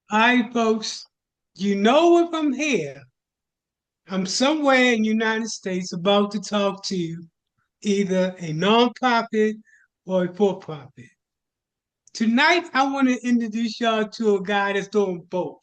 All right, folks, you know if I'm here, I'm somewhere in the United States about to talk to either a nonprofit or a for-profit. Tonight, I want to introduce y'all to a guy that's doing both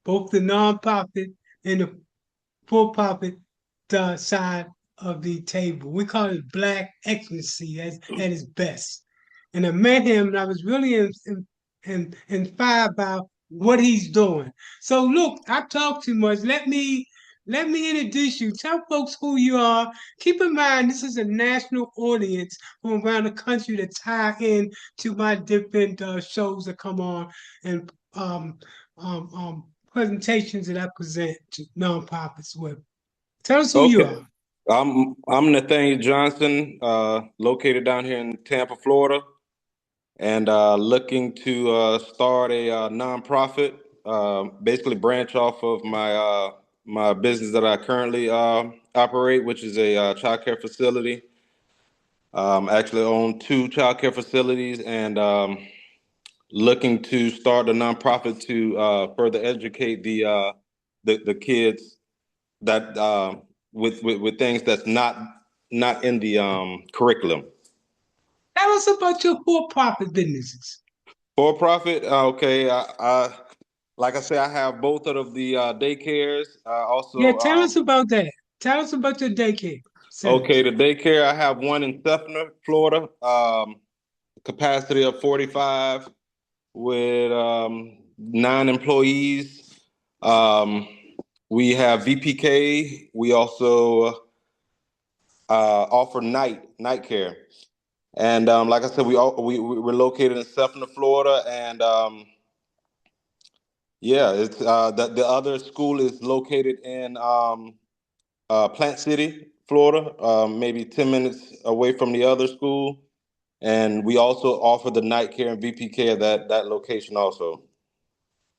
the nonprofit and the for-profit side of the table. We call it Black Excellency at its best. And I met him, and I was really inspired by what he's doing. So, look, I talk too much. Let me introduce you. Tell folks who you are. Keep in mind, this is a national audience from around the country that tie in to my different shows that come on and presentations that I present to nonprofits with. Tell us who you Okay. are. I'm Nathanael Johnson, located down here in Tampa, Florida, and looking to start a nonprofit, basically branch off of my business that I currently operate, which is a childcare facility. Actually own two childcare facilities, and looking to start a nonprofit to further educate the kids that with things that's not in the curriculum. Tell us about your for-profit businesses. For profit, okay. Like I say, I have both of the daycares. Yeah, Also, tell us about that. Tell us about your daycare okay, centers. the daycare I have one in Sefner, Florida. Capacity of 45 with 9 employees. Um, we have VPK. We also offer night care. And like I said, we're located in Sefner, Florida, and yeah, it's the other school is located in Plant City, Florida, maybe 10 minutes away from the other school, and we also offer the night care and VP care at that location also.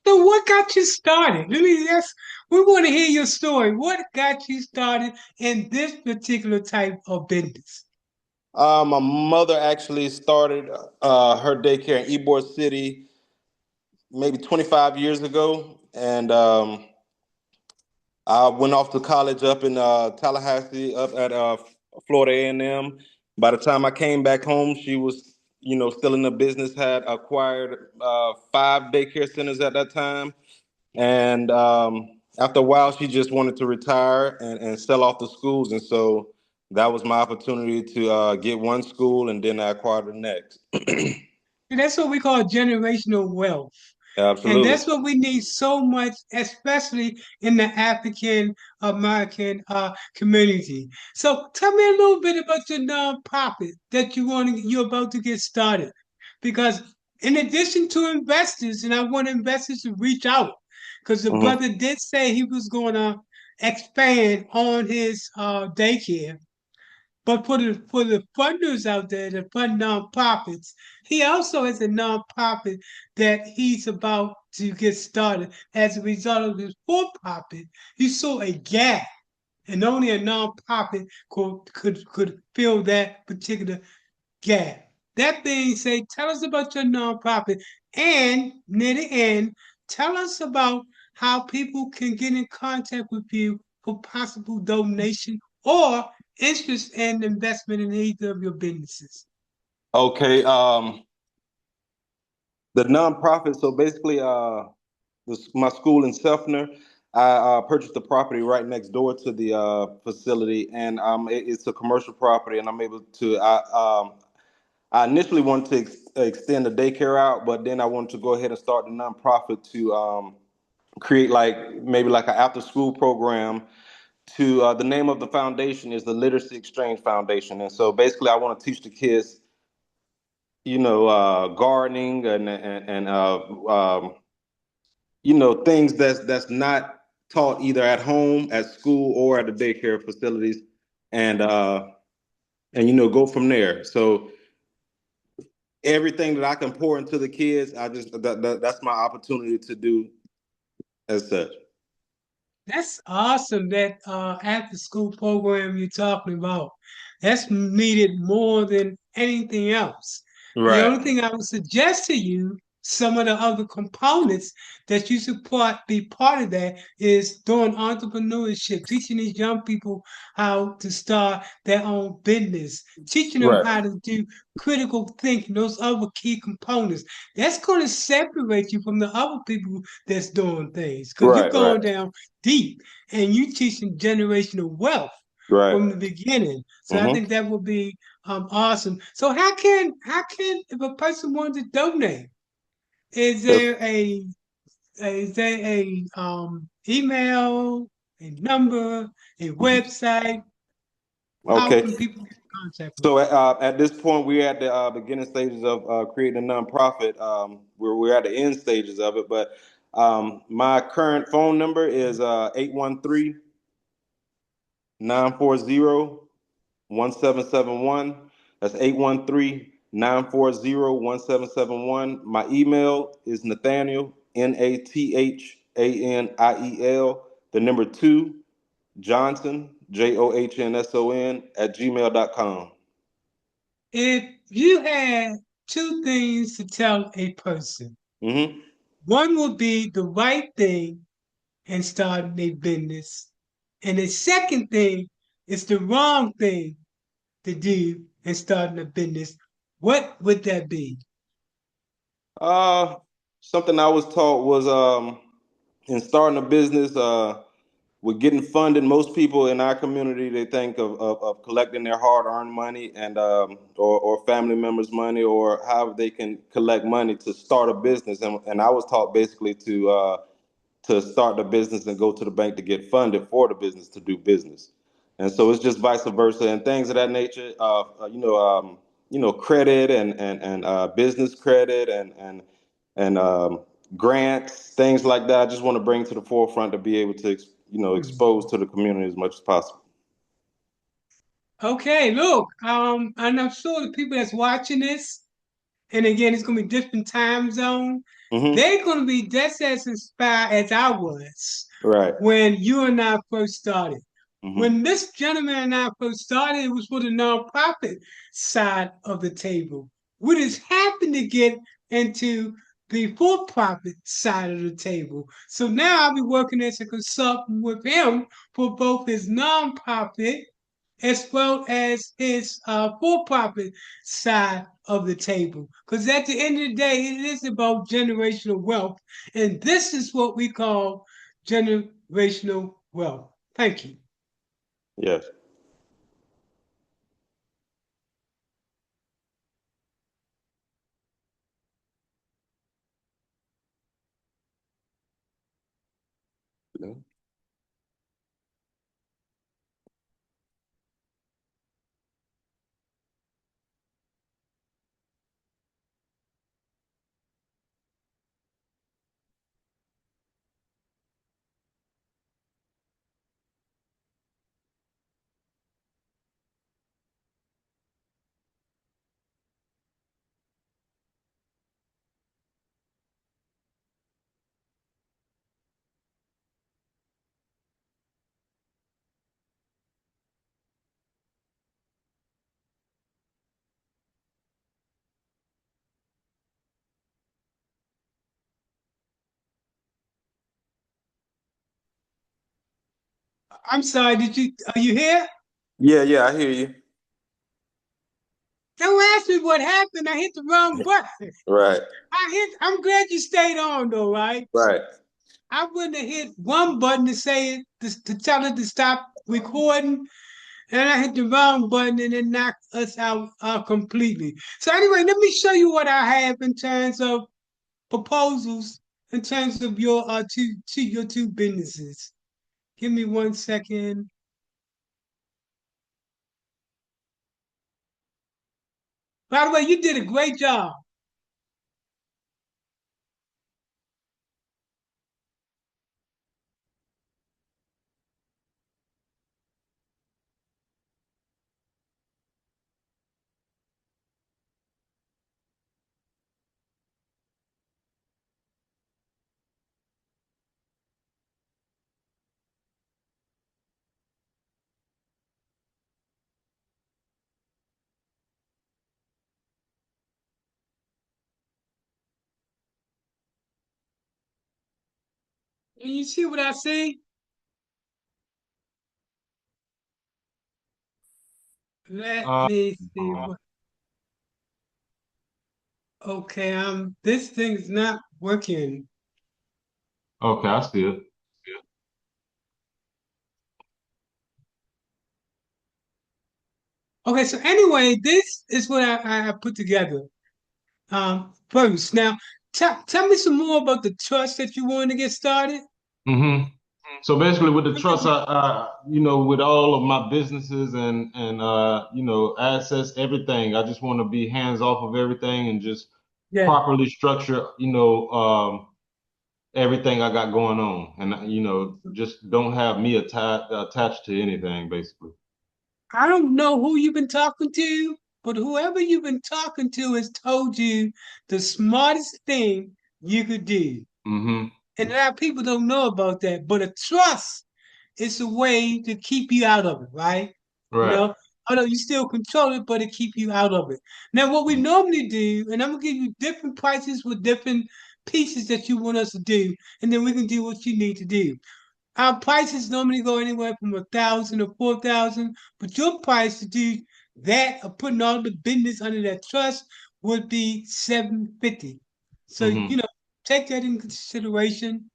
So what got you started? We want to hear your story. What got you started in this particular type of business? My mother actually started her daycare in Ybor City maybe 25 years ago, and I went off to college up in Tallahassee, up at Florida A&M. By the time I came back home, she was, still in the business. Had acquired 5 daycare centers at that time, and after a while, she just wanted to retire and sell off the schools, and so that was my opportunity to get one school, and then I acquired the next. And that's what we call generational wealth. And Absolutely. that's what we need so much, especially in the African American community. So tell me a little bit about your nonprofit that you're about to get started. Because in addition to investors, and I want investors to reach out, because the Hmm. brother did say he was going to expand on his daycare. But for the funders out there that fund nonprofits, he also has a nonprofit that he's about to get started. As a result of his for-profit, he saw a gap, and only a nonprofit could fill that particular gap. That being said, tell us about your nonprofit, and near the end, tell us about how people can get in contact with you for possible donation or interest and investment in either of your businesses. Okay. The nonprofit. So basically, my school in Sefner. I purchased the property right next door to the facility, and it's a commercial property, and I'm able to. I initially wanted to extend the daycare out, but then I wanted to go ahead and start the nonprofit to create maybe like an after school program. To the name of the foundation is the Literacy Exchange Foundation, and so basically, I want to teach the kids, gardening and things that's not taught either at home, at school, or at the daycare facilities, and go from there. So everything that I can pour into the kids, I just that's my opportunity to do as such. That's awesome. That after school program you're talking about. That's needed more than anything else. The only Right. thing I would suggest to you, some of the other components that you should be part of that is doing entrepreneurship, teaching these young people how to start their own business, teaching them Right. how to do critical thinking, those other key components. That's going to separate you from the other people that's doing things because you're Right. Right. going down deep and you teaching generational wealth Right. from the beginning. So I Mm-hmm. think that would be awesome. So how can if a person wants to donate, is If, there a is there a email, a number, a website? How okay. can people get in contact with So at this point, we're at the beginning stages of creating a nonprofit. We're at the end stages of it, but my current phone number is 813-940-1771. That's 813-940-1771. My email is Nathaniel, Nathaniel, the number two, Johnson, Johnson, at gmail.com. it? If you had two things to tell a person, Mm-hmm. one would be the right thing and starting a business, and the second thing is the wrong thing to do and starting a business. What would that be? Uh, Something I was taught was in starting a business, with getting funded. Most people in our community they think of collecting their hard-earned money and or family members' money or how they can collect money to start a business. And I was taught basically to start the business and go to the bank to get funded for the business to do business. And so it's just vice versa and things of that nature. Credit and business credit and grants, things like that. I just want to bring to the forefront to be able to expose to the community as much as possible. Okay, look, and I'm sure the people that's watching this, and again, it's gonna be different time zone. Hmm. They're gonna be just as inspired as I was Right. when you and I first started. Hmm. When this gentleman and I first started, it was for the nonprofit side of the table. We just happened to get into the for-profit side of the table. So now I'll be working as a consultant with him for both his nonprofit as well as his for-profit side of the table. Because at the end of the day, it is about generational wealth, and this is what we call generational wealth. Thank you. Yes. I'm sorry. Are you here? Yeah. Yeah. I hear you. Don't ask me what happened. I hit the wrong button. Right. I'm glad you stayed on though, right? Right. I wouldn't have hit one button to say it to tell it to stop recording, and I hit the wrong button and it knocked us out completely. So anyway, let me show you what I have in terms of proposals in terms of your your two businesses. Give me 1 second. By the way, you did a great job. And you see what I see? Let Uh, me see what. Okay, this thing's not working. okay, I see it. Okay, so anyway, this is what I put together. First, now tell me some more about the trust that you want to get started. hmm So basically, with the trust, with all of my businesses and access everything, I just want to be hands off of everything and just Yeah, properly structure, everything I got going on, and just don't have me attached to anything, basically. I don't know who you've been talking to, but whoever you've been talking to has told you the smartest thing you could do. hmm And a lot of people don't know about that. But a trust is a way to keep you out of it, right? You Right. know, although you still control it, but it keep you out of it. Now, what we normally do, and I'm gonna give you different prices with different pieces that you want us to do, and then we can do what you need to do. Our prices normally go anywhere from 1,000 to 4,000, but your price to do that or putting all the business under that trust would be 750. So hmm take that in consideration.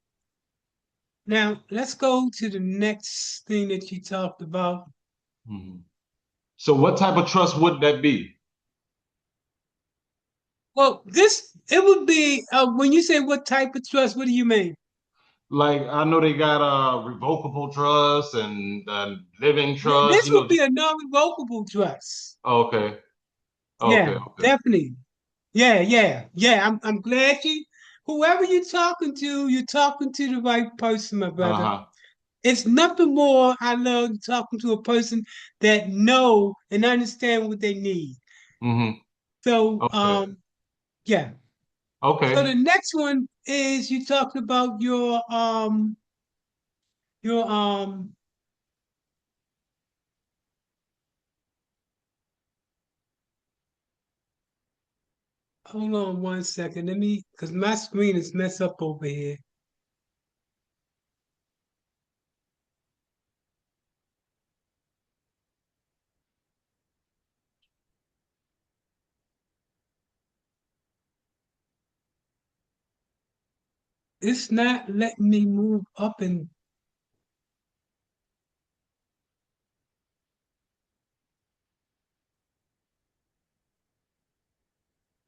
Now let's go to the next thing that you talked about. hmm So what type of trust would that be? Well, this it would be when you say what type of trust, what do you mean? Like I know they got revocable trust and living trust, This would be just a non-revocable trust. okay, okay, Yeah, okay. definitely. Yeah. I'm glad whoever you're talking to the right person, my brother. Uh-huh. It's nothing more I love talking to a person that know and understand what they need. hmm So, Okay. yeah. So the Okay. next one is you talked about your hold on one second. Let me because my screen is messed up over here. It's not letting me move up and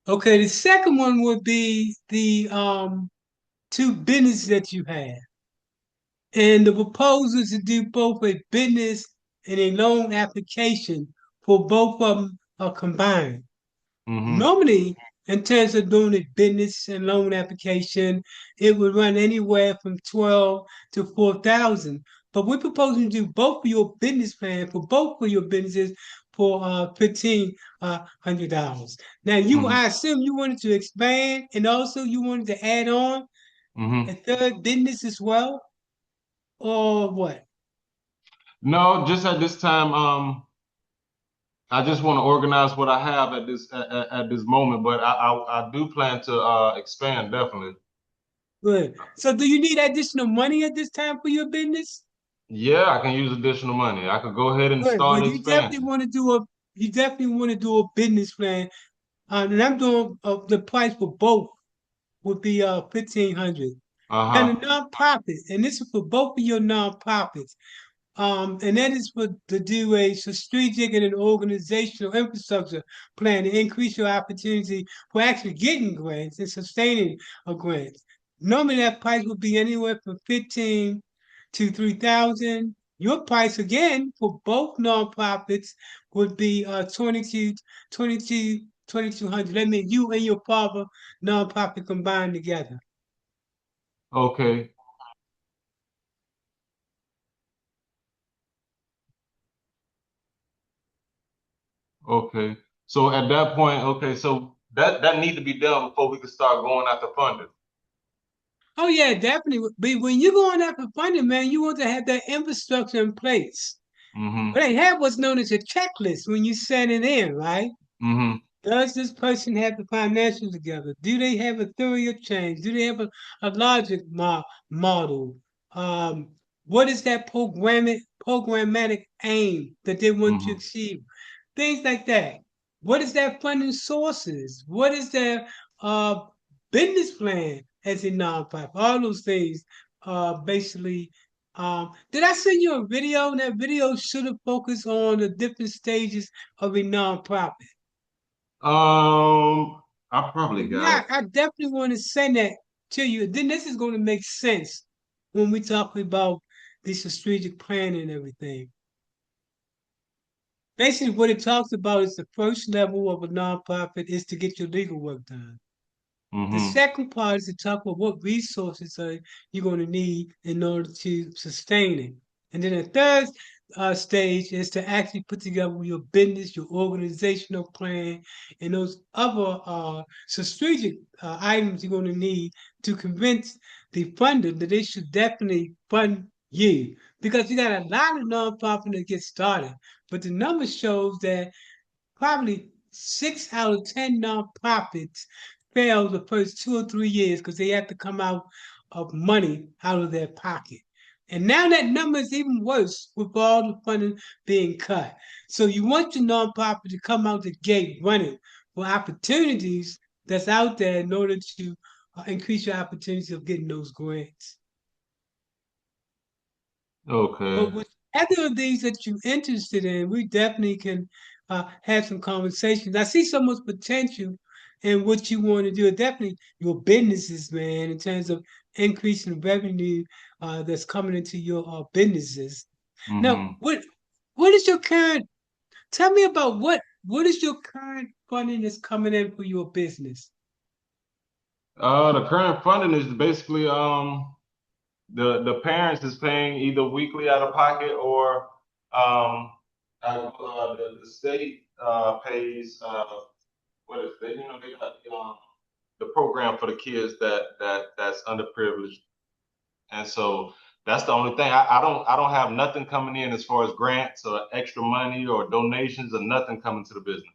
okay, the second one would be the two businesses that you have. And the proposal is to do both a business and a loan application for both of them are combined. hmm Normally, in terms of doing a business and loan application, it would run anywhere from 12 to 4,000. But we're proposing to do both of your business plan for both of your businesses for $1,500. Now, hmm I assume you wanted to expand and also you wanted to add on a hmm third business as well, or what? No, just at this time, I just want to organize what I have at this moment, but I do plan to expand definitely. Good. So, do you need additional money at this time for your business? Yeah, I can use additional money. I could go ahead and Good, start but the expansion. you definitely want to do a business plan. And I'm doing the price for both would be 1,500. And the Uh-huh. nonprofit, and this is for both of your nonprofits. And that is for to do a strategic and an organizational infrastructure plan to increase your opportunity for actually getting grants and sustaining a grant. Normally, that price would be anywhere from 15 to 3,000. Your price again for both nonprofits would be 2,200. That means you and your father nonprofit combined together. Okay. Okay. So at that point, okay, so that need to be done before we can start going after funding. Oh yeah, definitely. But when you're going after funding, man, you want to have that infrastructure in place. Mm-hmm. But they have what's known as a checklist when you send it in, right? Mm-hmm. Does this person have the financials together? Do they have a theory of change? Do they have a logic model? Um, what is that programmatic aim that they want to Mm-hmm. achieve? Things like that. What is their funding sources? What is their uh, business plan as a nonprofit? All those things basically. Did I send you a video? And that video should have focused on the different stages of a nonprofit. I probably If got it. not, I definitely want to send that to you. Then this is going to make sense when we talk about the strategic planning and everything. Basically, what it talks about is the first level of a nonprofit is to get your legal work done. The Mm-hmm. second part is to talk about what resources are you going to need in order to sustain it. And then the third stage is to actually put together your business, your organizational plan, and those other strategic items you're going to need to convince the funder that they should definitely fund you. Because you got a lot of nonprofits that get started, but the number shows that probably 6 out of 10 nonprofits fail the first 2 or 3 years because they have to come out of money out of their pocket. And now that number is even worse with all the funding being cut. So you want your nonprofit to come out the gate running for opportunities that's out there in order to increase your opportunities of getting those grants. But Okay. with other of these that you're interested in, we definitely can have some conversations. I see so much potential in what you want to do. Definitely your businesses, man, in terms of increasing revenue that's coming into your businesses. Now, Mm-hmm. what is your current? Tell me about what is your current funding that's coming in for your business? The current funding is basically the parents is paying either weekly out of pocket or the state pays what is they they got the program for the kids that's underprivileged, and so that's the only thing. I don't have nothing coming in as far as grants or extra money or donations or nothing coming to the business.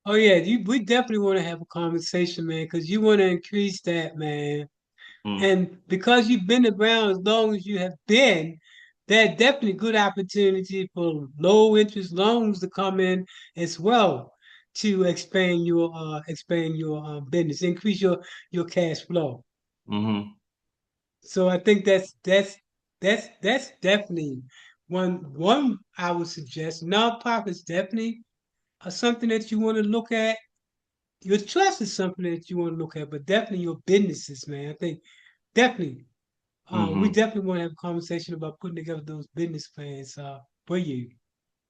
Oh yeah, we definitely want to have a conversation, man, because you want to increase that, man. Mm, And because you've been around as long as you have been, there's definitely good opportunity for low interest loans to come in as well to expand your business, increase your cash flow. mm-hmm, So I think that's definitely one I would suggest. Nonprofits definitely are something that you want to look at. Your trust is something that you want to look at, but definitely your businesses, man. I think definitely we mm-hmm, definitely want to have a conversation about putting together those business plans for you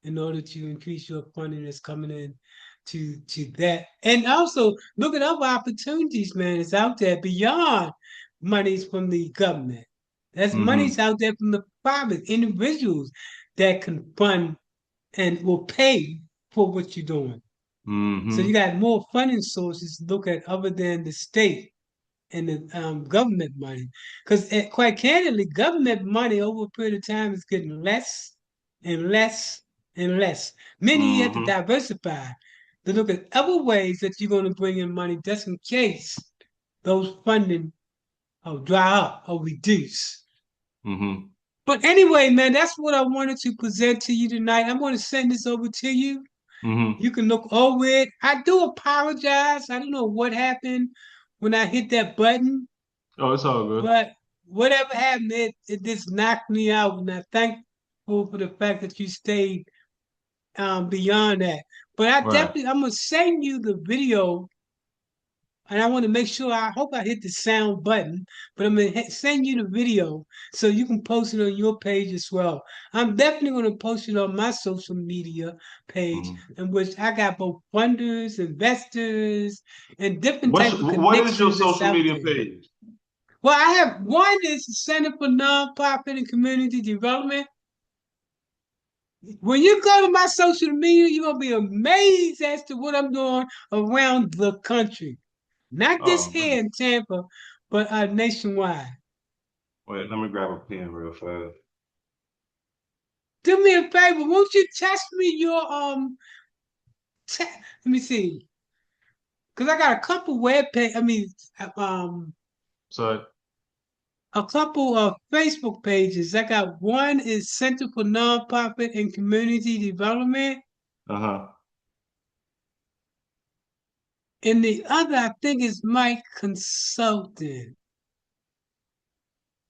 in order to increase your funding that's coming in to that. And also look at other opportunities, man, that's out there beyond monies from the government. There's mm-hmm, monies out there from the private individuals that can fund and will pay for what you're doing. So you mm-hmm, got more funding sources to look at other than the state and the government money. Because quite candidly, government money over a period of time is getting less and less and less. Meaning you have to mm-hmm, diversify to look at other ways that you're going to bring in money just in case those funding dry up or reduce. mm-hmm, But anyway, man, that's what I wanted to present to you tonight. I'm going to send this over to you. mm-hmm. You can look over it. I do apologize. I don't know what happened when I hit that button. Oh, it's all good. But whatever happened, it just knocked me out. And I'm thankful for the fact that you stayed beyond that. But Right. I'm gonna send you the video, and I want to make sure. I hope I hit the sound button, but I'm gonna send you the video so you can post it on your page as well. I'm definitely gonna post it on my social media page, Mm-hmm. in which I got both funders, investors, and different type of What is your connections that's social out media there. page? Well, I have one is the Center for Nonprofit and Community Development. When you go to my social media, you're gonna be amazed as to what I'm doing around the country. Not just Oh, here in Tampa, but nationwide. wait, let me grab a pen real fast. Do me a favor, won't you text me your let me see, because I got a couple web page. I mean, um, So a couple of Facebook pages. I got one is Center for Nonprofit and Community Development, Uh-huh. and the other I think is Mike Consulting.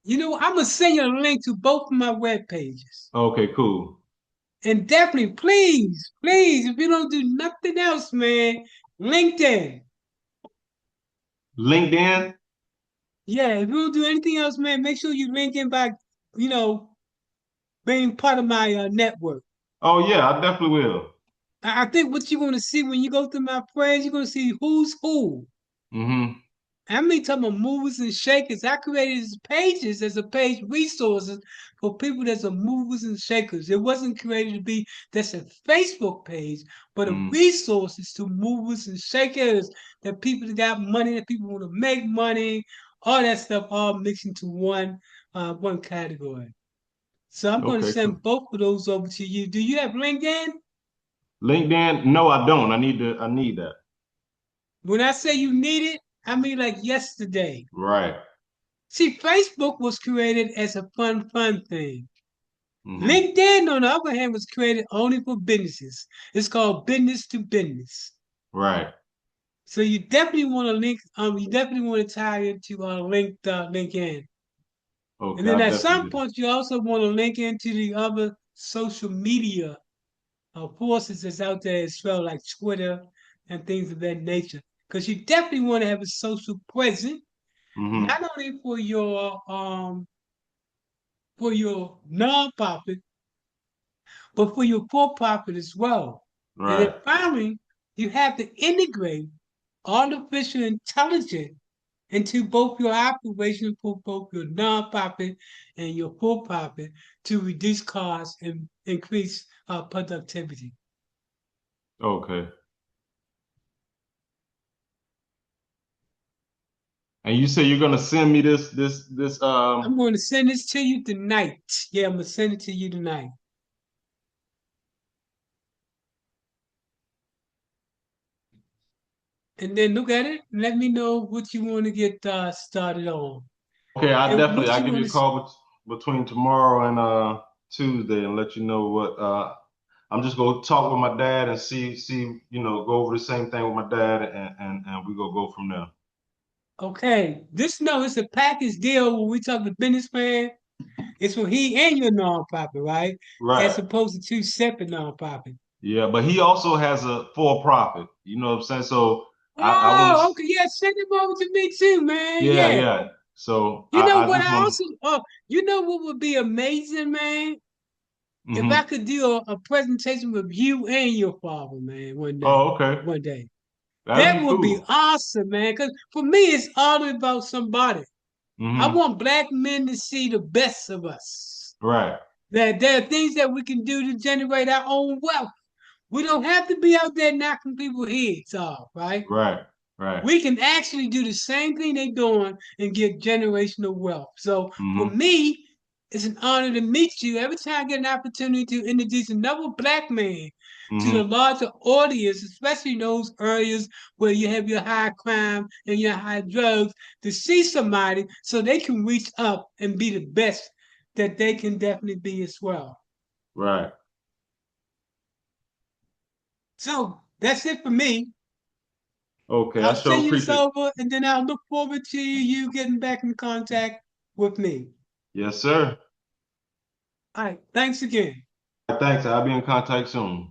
You know, I'm gonna send you a link to both of my web pages. Okay, cool. And definitely, please, please, if you don't do nothing else, man, LinkedIn. LinkedIn? Yeah, if you don't do anything else, man, make sure you link in by, you know, being part of my network. Oh yeah, I definitely will. I think what you're going to see when you go through my friends, you're going to see who's who. Mm-hmm. I'm mean, talking about movers and shakers. I created these pages as a page resources for people that's a movers and shakers. It wasn't created to be that's a Facebook page, but a Mm-hmm. resources to movers and shakers that people that got money, that people want to make money, all that stuff, all mixed into one category. So I'm going to Okay, cool. send both of those over to you. Do you have LinkedIn? LinkedIn? No, I don't. I need that. When I say you need it, I mean like yesterday. Right. See, Facebook was created as a fun thing. Mm-hmm. LinkedIn, on the other hand, was created only for businesses. It's called business to business. Right. So you definitely want to link. You definitely want to tie into LinkedIn, and Okay, then I at definitely some do. point you also want to link into the other social media forces that's out there as well, like Twitter and things of that nature. Because you definitely want to have a social presence, Mm-hmm. not only for your nonprofit, but for your for profit as well. And then Right. finally, you have to integrate artificial intelligence into both your operation for both your nonprofit and your for profit to reduce costs and increase productivity. Okay. And you say you're gonna send me this I'm going to send this to you tonight. Yeah, I'm going to send it to you tonight. And then look at it and let me know what you want to get started on. Okay, And what I'll you give want you a to call between tomorrow and Tuesday and let you know what I'm just gonna talk with my dad and see go over the same thing with my dad and we go from there. Okay, this no, it's a package deal when we talk to businessman. It's for he and your nonprofit, right? As Right. opposed to two separate nonprofits. Yeah, but he also has a for profit. You know what I'm saying? So I want to Oh, okay, yeah, send him over to me too, man. yeah, Yeah. yeah. So You know I what just I want also you know what would be amazing, man? If I hmm could do a presentation with you and your father, man, one day. Oh, okay. One day. That'd That be would be cool. awesome, man. Because for me, it's all about somebody. I Hmm want black men to see the best of us. Right. That there are things that we can do to generate our own wealth. We don't have to be out there knocking people's heads off, right? Right. Right. We can actually do the same thing they're doing and get generational wealth. So for hmm me, it's an honor to meet you. Every time I get an opportunity to introduce another black man to the hmm larger audience, especially in those areas where you have your high crime and your high drugs, to see somebody so they can reach up and be the best that they can definitely be as well. Right. So that's it for me. Okay. I I'll sure send you this appreciate it. over and then I'll look forward to you getting back in contact with me. Yes, sir. All right. Thanks again. Thanks. I'll be in contact soon.